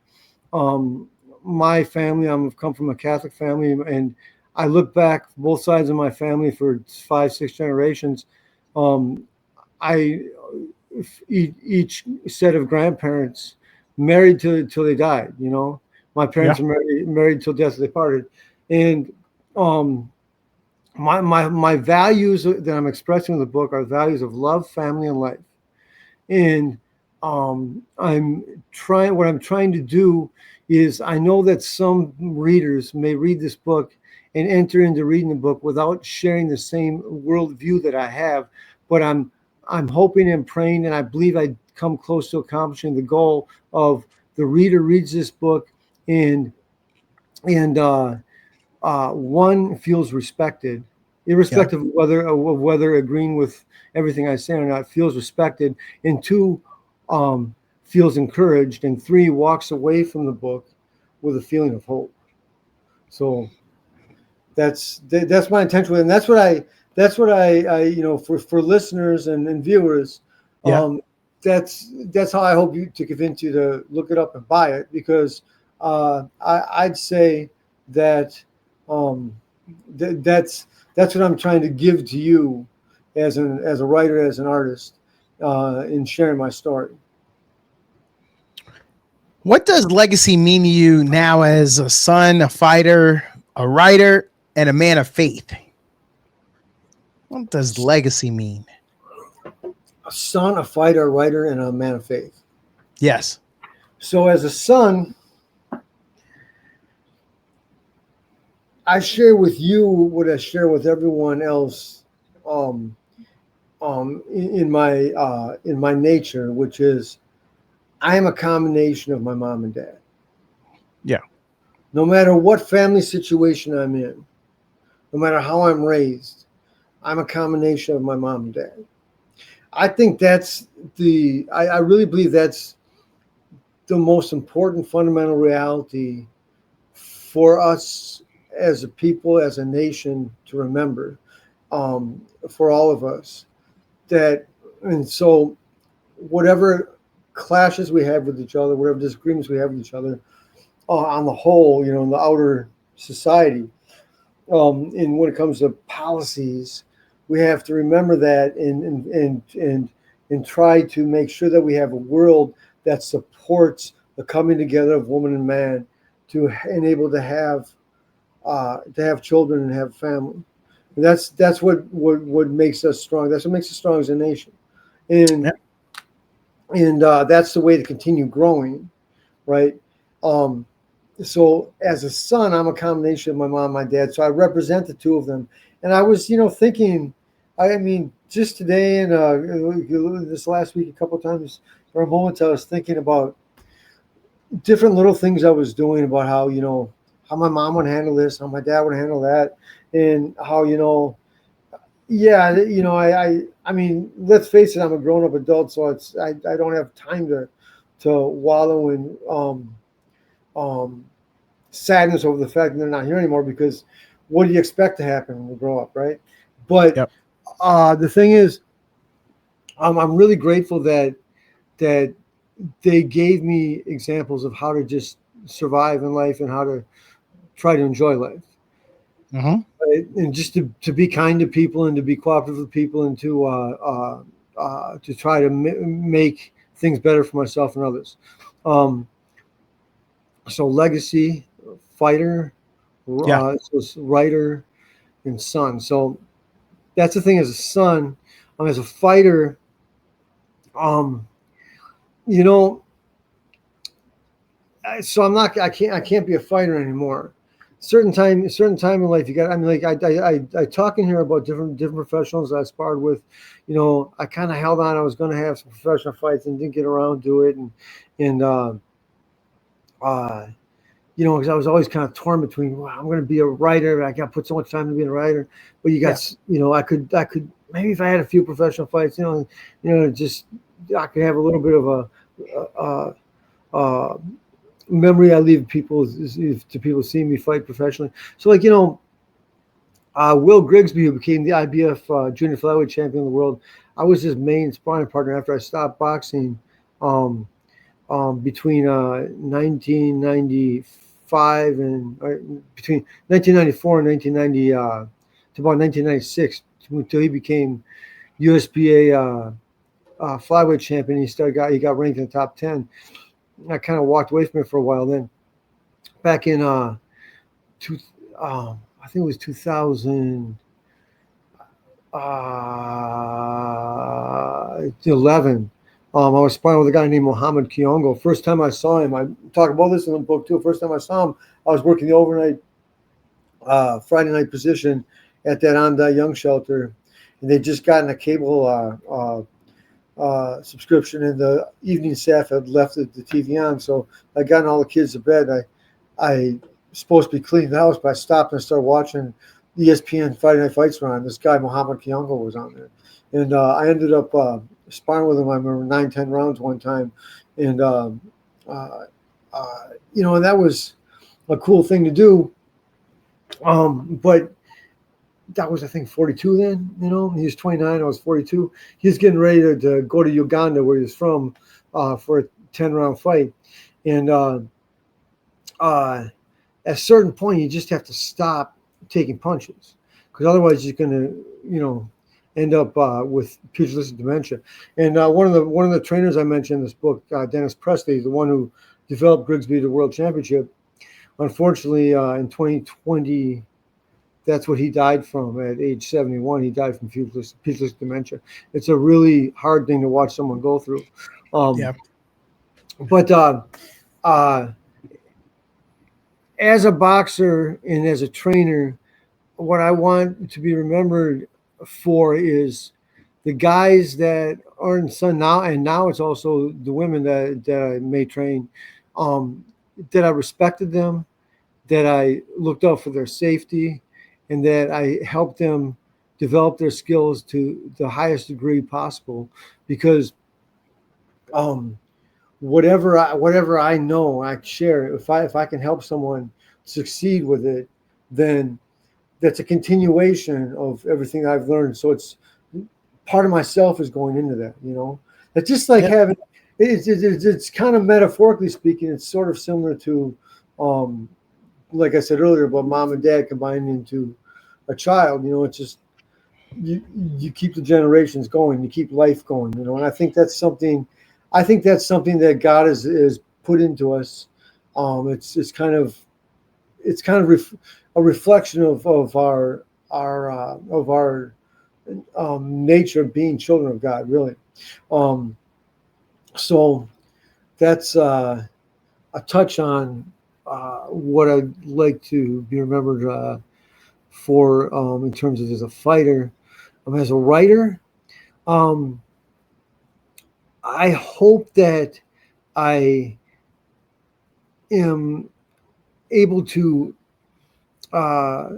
my family, I've come from a Catholic family, and I look back both sides of my family for 5-6 generations. Each set of grandparents married till they died. My parents are married till death they parted, and my values that I'm expressing in the book are values of love, family, and life. And what I'm trying to do is, I know that some readers may read this book and enter into reading the book without sharing the same worldview that I have, but I'm hoping and praying, and I believe I come close to accomplishing the goal of the reader reads this book, and one feels respected, irrespective of whether agreeing with everything I say or not, feels respected, and two, feels encouraged, and three, walks away from the book with a feeling of hope. So that's my intention, and that's what I for listeners and viewers, that's how I hope to convince you to look it up and buy it, because I'd say that that's what I'm trying to give to you as a writer, as an artist, in sharing my story. What does legacy mean to you now, as a son, a fighter, a writer, and a man of faith? What does legacy mean? A son, a fighter, a writer, and a man of faith. Yes. So as a son, I share with you what I share with everyone else, in my nature, which is, I am a combination of my mom and dad. Yeah. No matter what family situation I'm in, no matter how I'm raised, I'm a combination of my mom and dad. I think that's I really believe that's the most important fundamental reality for us as a people, as a nation, to remember, for all of us. And so whatever clashes we have with each other, whatever disagreements we have with each other, on the whole, in the outer society, and when it comes to policies, we have to remember that, and try to make sure that we have a world that supports the coming together of woman and man to enable to have children and have a family. And that's what makes us strong. That's what makes us strong as a nation, and that's the way to continue growing, right? So as a son, I'm a combination of my mom and my dad. So I represent the two of them. And I was, thinking, just today and this last week, a couple of times, for a moment, I was thinking about different little things I was doing, about how my mom would handle this, how my dad would handle that, and how, Yeah, I mean, let's face it, I'm a grown-up adult, so I don't have time to wallow in um sadness over the fact that they're not here anymore, because what do you expect to happen when we grow up, right? But Yep. the thing is, I'm really grateful that they gave me examples of how to just survive in life and how to try to enjoy life. Hmm. Right? And just to be kind to people and to be cooperative with people and to try to make things better for myself and others. Um, so legacy, fighter, Yeah. so it's writer and son. So that's the thing. As a son, as a fighter, um, you know, so I can't be a fighter anymore. Certain time in life, you got. I mean, like I talk in here about different professionals I sparred with. I kind of held on. I was going to have some professional fights and didn't get around to it, and uh, because I was always kind of torn between. Well, I'm going to be a writer. I got to put so much time to being a writer, but Yeah. I could maybe if I had a few professional fights, just I could have a little bit of a memory I leave people is to people seeing me fight professionally. So Will Grigsby, who became the IBF junior flyweight champion of the world, I was his main sparring partner after I stopped boxing um, between 1995 between 1994 and 1990 to about 1996 until he became USBA flyweight champion. He got ranked in the top 10. I kind of walked away from it for a while. Then back in two, I think it was 2011. I was sparring with a guy named Mohammed Kiongo. First time I saw him, I talk about this in the book too. First time I saw him, I was working the overnight Friday night position at that Andai Young shelter, and they just gotten a cable subscription, and the evening staff had left the TV on. So I gotten all the kids to bed. I was supposed to be cleaning the house, but I stopped and started watching ESPN Friday Night Fights were on. This guy Muhammad Kiongo was on there, and I ended up sparring with him. I remember 9-10 rounds one time, and uh, and that was a cool thing to do. But that was, I think, 42 then. He was 29. I was 42. He was getting ready to go to Uganda, where he was from, for a 10-round fight, and at a certain point, you just have to stop taking punches, because otherwise you're going to, end up with pugilistic dementia. And one of the trainers I mentioned in this book, Dennis Presley, the one who developed Grigsby to world championship. Unfortunately, in 2020, that's what he died from at age 71. He died from pugilistic dementia. It's a really hard thing to watch someone go through. Yeah. But as a boxer and as a trainer, what I want to be remembered for is the guys that are in Sun now, and now it's also the women that I may train, that I respected them, that I looked out for their safety, and that I helped them develop their skills to the highest degree possible. Because um, whatever I know, I share. If I can help someone succeed with it, then that's a continuation of everything I've learned. So it's part of myself is going into that. It's just like Yep. having. It's kind of metaphorically speaking. It's sort of similar to, like I said earlier, about mom and dad combining into a child. It's just you keep the generations going, you keep life going. And I think that's something. I think that's something that God is put into us. It's kind of a reflection of our nature of being children of God, really. Um, so that's a touch on what I'd like to be remembered for, in terms of as a fighter. As a writer, um, I hope that I am able to uh,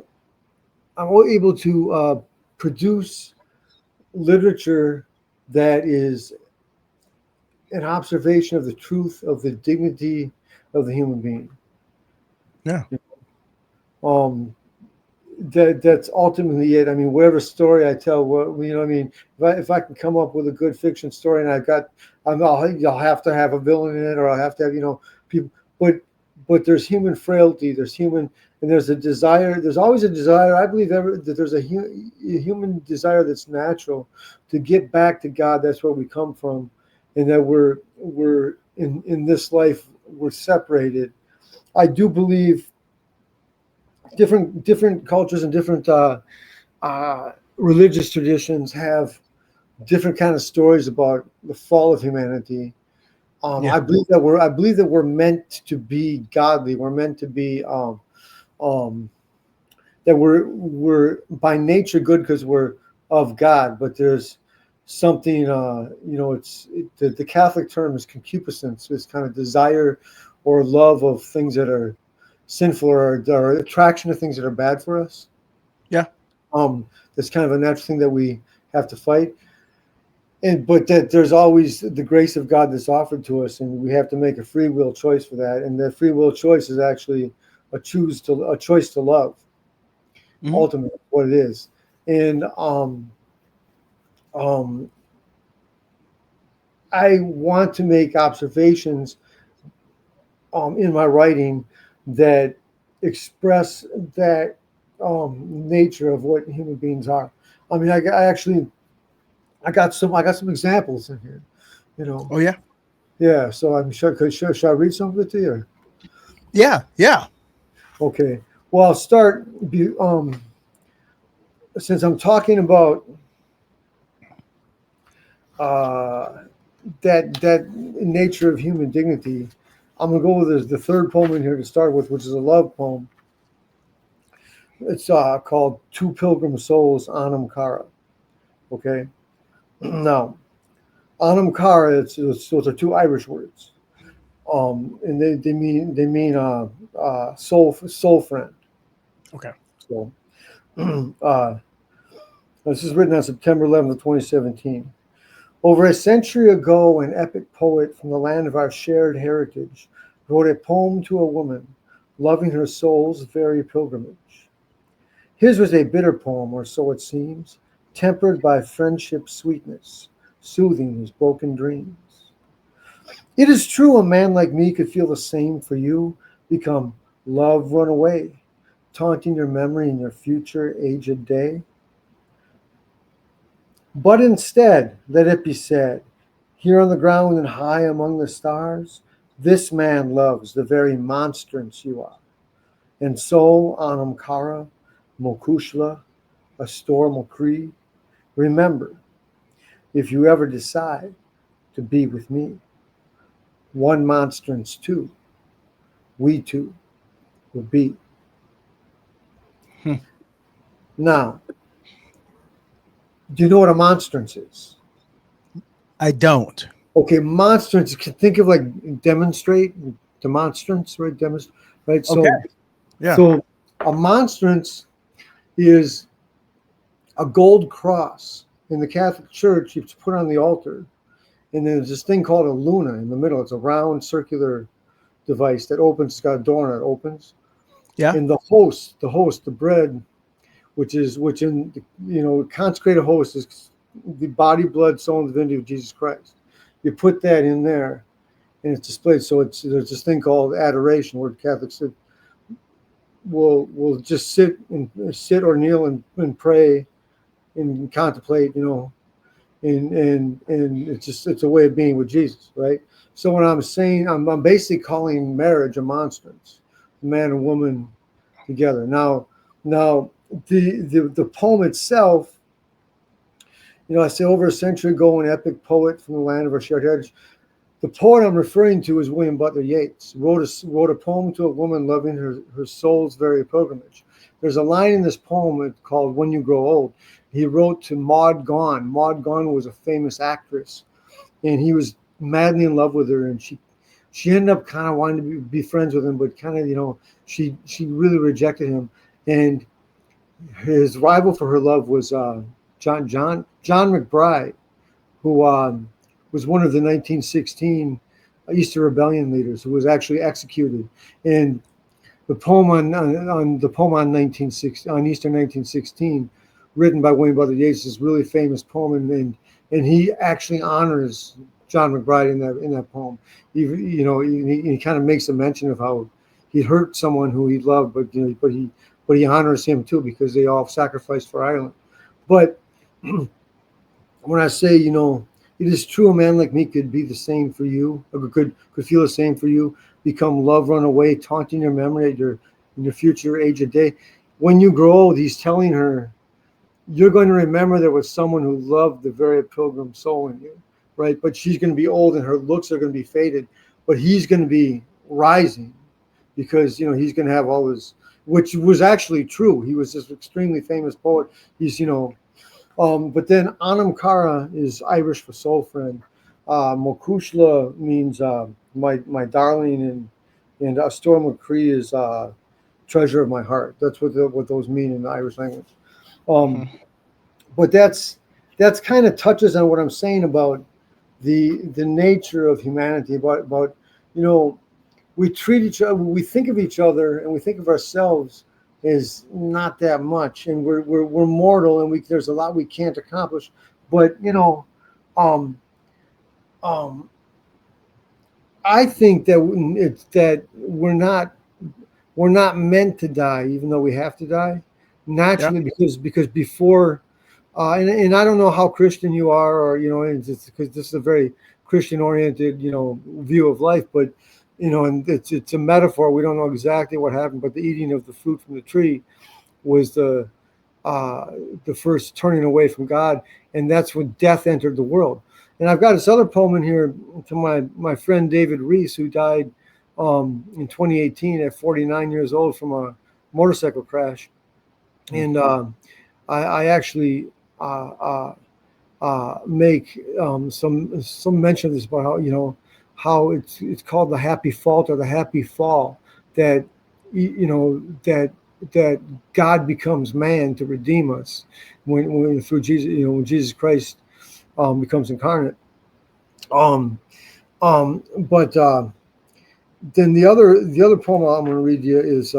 I'm able to produce literature that is an observation of the truth of the dignity of the human being. Yeah. Um, that's ultimately it. I mean, whatever story I tell, I mean, if I can come up with a good fiction story, and I'll have to have a villain in it, or I'll have to have people, but there's human frailty, there's human, and there's a desire. There's always a desire. I believe that there's a human desire that's natural to get back to God. That's where we come from, and that we're in this life we're separated. I do believe different cultures and different religious traditions have different kind of stories about the fall of humanity. Yeah. I believe that we're meant to be godly. We're meant to be that we're by nature good because we're of God. But there's something the Catholic term is concupiscence. It's kind of desire or love of things that are sinful, or attraction to things that are bad for us. Yeah. That's kind of a natural thing that we have to fight. But that there's always the grace of God that's offered to us, and we have to make a free will choice for that. And that free will choice is actually a choice to love. Mhm. Ultimately, what it is. And I want to make observations in my writing that express that nature of what human beings are. I mean, I got some examples in here, Oh yeah. Yeah. So I'm sure. Should I read some of it to you? Yeah. Yeah. Okay. Well, I'll start. Since I'm talking about that nature of human dignity, I'm gonna go with the third poem in here to start with, which is a love poem. It's called Two Pilgrim Souls, Anam Cara. Okay. Now, Anam Cara, those are two Irish words. And they mean soul friend. Okay. So, this is written on September 11th, 2017. Over a century ago, an epic poet from the land of our shared heritage wrote a poem to a woman, loving her soul's very pilgrimage. His was a bitter poem, or so it seems, tempered by friendship's sweetness, soothing his broken dreams. It is true a man like me could feel the same for you, become love run away, taunting your memory in your future aged day. But instead, let it be said, here on the ground and high among the stars, this man loves the very monstrance you are. And so, Anam Cara, Mokushla, Astor Mokri, remember, if you ever decide to be with me, one monstrance too, we two will be. Hmm. Now, do you know what a monstrance is? I don't. Okay, monstrance, you can think of like demonstrate, demonstrance, right? Right? Okay. Yeah. So a monstrance is a gold cross in the Catholic Church. You put on the altar, and then there's this thing called a luna in the middle. It's a round circular device that opens. It's got a door and it opens. Yeah. And the host, the bread, which in consecrated host is the body, blood, soul, and divinity of Jesus Christ. You put that in there, and it's displayed. So there's this thing called adoration, where Catholics will just sit or kneel and pray and contemplate, and it's a way of being with Jesus, right? So when I'm saying, I'm basically calling marriage a monstrance, man and woman together. Now the poem itself, I say over a century ago, an epic poet from the land of our shared heritage. The poet I'm referring to is William Butler Yeats. Wrote a poem to a woman loving her soul's very pilgrimage. There's a line in this poem called "When You Grow Old." He wrote to Maud Gonne. Maud Gonne was a famous actress, and he was madly in love with her. And she ended up kind of wanting to be friends with him, but kind of she really rejected him. And his rival for her love was John McBride, who was one of the 1916 Easter Rebellion leaders, who was actually executed. And the poem on the poem on 1916 on Easter 1916, written by William Butler Yeats, is a really famous poem, and he actually honors John McBride in that poem. He kind of makes a mention of how he hurt someone who he loved, but he honors him too, because they all sacrificed for Ireland. But when I say, it is true, a man like me could be the same for you, or could feel the same for you, become love run away, taunting your memory in your future age of day. When you grow old, he's telling her, you're going to remember there was someone who loved the very pilgrim soul in you, right? But she's going to be old and her looks are going to be faded, but he's going to be rising, because, he's going to have all his, which was actually true. He was this extremely famous poet. He's, but then Anam Cara is Irish for soul friend. Mokushla means my darling, and Astor McCree is treasure of my heart. That's what those mean in the Irish language. But that's kind of touches on what I'm saying about the nature of humanity. About we treat each other, we think of each other, and we think of ourselves is not that much, and we're mortal, and there's a lot we can't accomplish. But I think that we're not meant to die, even though we have to die naturally, because before, and I don't know how Christian you are, or it's because this is a very Christian oriented view of life, but and it's a metaphor. We don't know exactly what happened, but the eating of the fruit from the tree was the first turning away from God, and that's when death entered the world. And I've got this other poem in here to my friend David Reese, who died in 2018 at 49 years old from a motorcycle crash. And I actually make some mention of this, about how it's called the happy fault, or the happy fall, that that God becomes man to redeem us when through Jesus, when Jesus Christ becomes incarnate. But then the other poem I'm going to read you is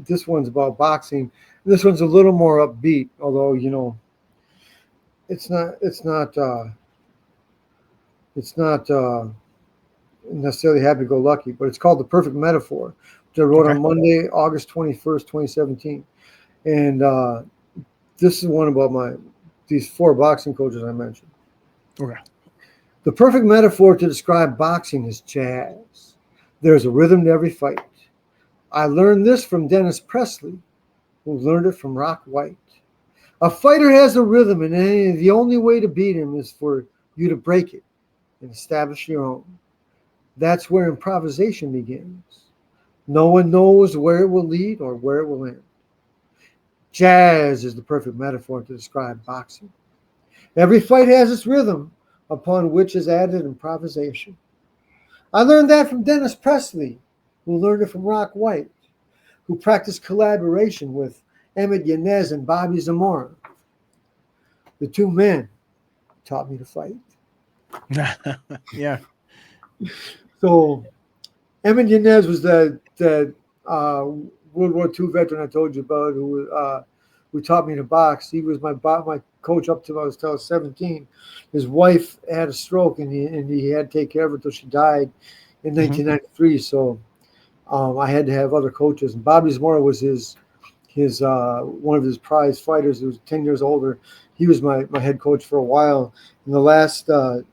this one's about boxing. This one's a little more upbeat, although it's not necessarily happy-go-lucky, but it's called The Perfect Metaphor, which I wrote on Monday, August 21st, 2017. And this is one about these 4 boxing coaches I mentioned. Okay. The perfect metaphor to describe boxing is jazz. There's a rhythm to every fight. I learned this from Dennis Presley, who learned it from Rock White. A fighter has a rhythm, and the only way to beat him is for you to break it and establish your own. That's where improvisation begins. No one knows where it will lead or where it will end. Jazz is the perfect metaphor to describe boxing. Every fight has its rhythm, upon which is added improvisation. I learned that from Dennis Presley, who learned it from Rock White, who practiced collaboration with Emmett Yanez and Bobby Zamora. The 2 men taught me to fight. Yeah. So Emmett Yanez was that World War II veteran I told you about, who taught me to box. He was my coach up till I was 17. His wife had a stroke, and he had to take care of her until she died in 1993. So I had to have other coaches. And Bobby Zamora was his one of his prize fighters. Who was 10 years older. He was my head coach for a while. In the last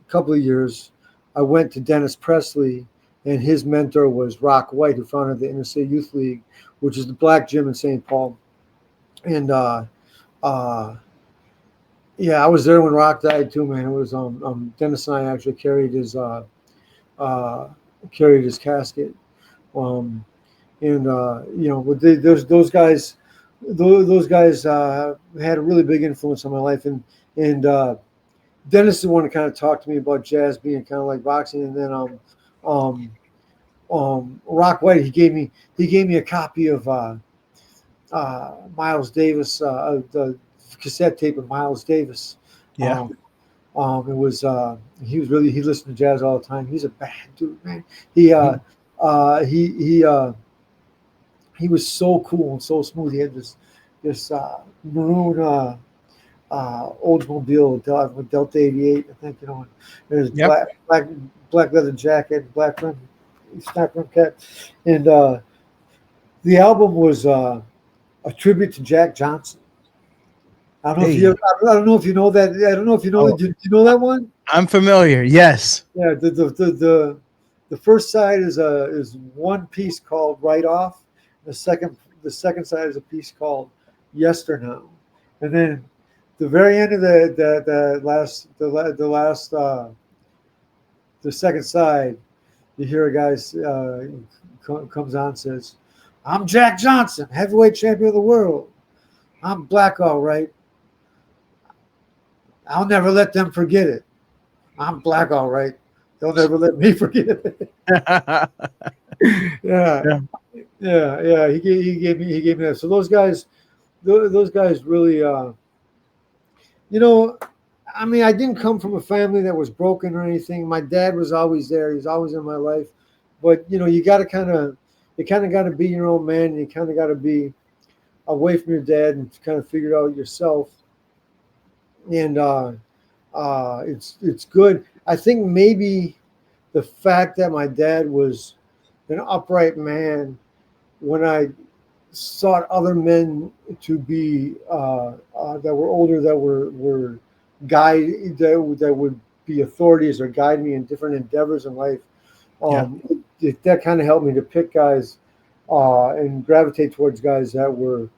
couple of years, I went to Dennis Presley, and his mentor was Rock White, who founded the Interstate Youth League, which is the black gym in St. Paul. And yeah, I was there when Rock died too, man. It was Dennis and I actually carried his casket. Those guys had a really big influence on my life, and Dennis is the one that kind of talked to me about jazz being kind of like boxing, and then Rock White, he gave me a copy of Miles Davis, the cassette tape of Miles Davis. Yeah. It was he listened to jazz all the time. He's a bad dude, man. He uh, uh, he he uh, he was so cool and so smooth. He had this maroon Oldsmobile Delta 88, I think, and his Yep. black leather jacket, snap rim cap, and the album was a tribute to Jack Johnson. Hey. I don't know if you know that. I don't know if you know. Oh, Do you know that one? I'm familiar. Yes. Yeah. The first side is one piece called "Right Off." The second side is a piece called "Yesternow," and then the very end of the second side, you hear a guy comes on and says, "I'm Jack Johnson, heavyweight champion of the world. I'm black, all right. I'll never let them forget it. I'm black, all right. They'll never let me forget it." Yeah, Yeah. yeah. He gave me that. So those guys really, I mean, I didn't come from a family that was broken or anything. My dad was always there. He's always in my life. But you got to you kind of got to be your own man. And you kind of got to be away from your dad and kind of figure it out yourself. And it's good. I think maybe the fact that my dad was an upright man, when I sought other men to be that were older, that were that would be authorities or guide me in different endeavors in life. Yeah. That kind of helped me to pick guys and gravitate towards guys that were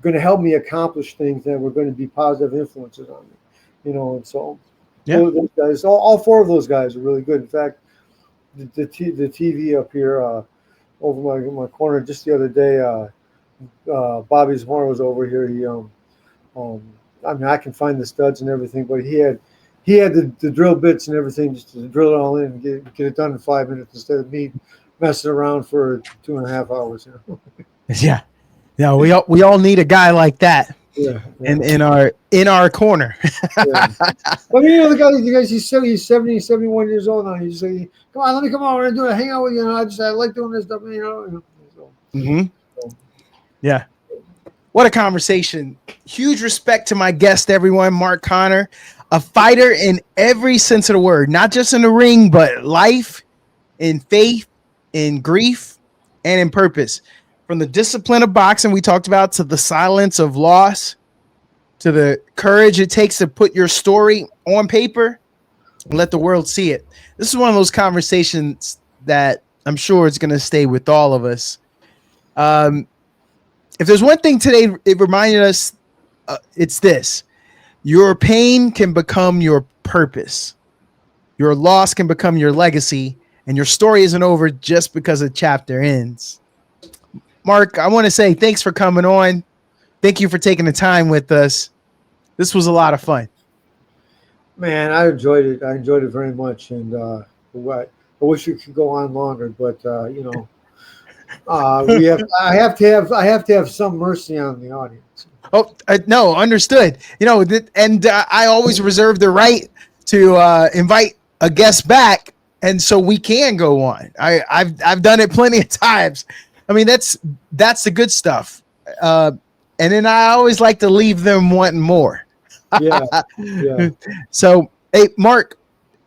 going to help me accomplish things that were going to be positive influences on me. And so Yeah. those guys, all four of those guys are really good. In fact, the TV up here over my corner just the other day, Bobby's Horn was over here. I mean, I can find the studs and everything, but he had the drill bits and everything just to drill it all in and get it done in 5 minutes instead of me messing around for 2.5 hours. Yeah. Yeah. We all need a guy like that Yeah. in our corner. Yeah. I mean, the guy, he's 70, 71 years old now. He's like, come on, let me come over and do it. Hang out with you. I like doing this stuff. So, Yeah. What a conversation. Huge respect to my guest, everyone. Mark Connor, a fighter in every sense of the word, not just in the ring, but life, in faith, in grief, and in purpose. From the discipline of boxing we talked about, to the silence of loss, to the courage it takes to put your story on paper and let the world see it. This is one of those conversations that I'm sure it's going to stay with all of us. If there's one thing today it reminded us, it's this: your pain can become your purpose. Your loss can become your legacy, and your story isn't over just because a chapter ends. Mark, I want to say thanks for coming on. Thank you for taking the time with us. This was a lot of fun. Man, I enjoyed it. I enjoyed it very much, and I wish it could go on longer, but I have to have some mercy on the audience. Oh, no, understood. I always reserve the right to invite a guest back, and so we can go on. I've done it plenty of times. I mean, that's the good stuff. And then I always like to leave them wanting more. Yeah. So, hey, Mark,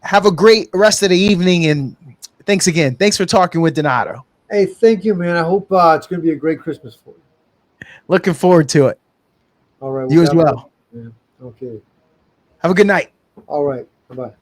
have a great rest of the evening, and thanks again. Thanks for talking with Donato. Hey, thank you, man. I hope it's going to be a great Christmas for you. Looking forward to it. All right. You as well. Yeah. Okay. Have a good night. All right. Bye-bye.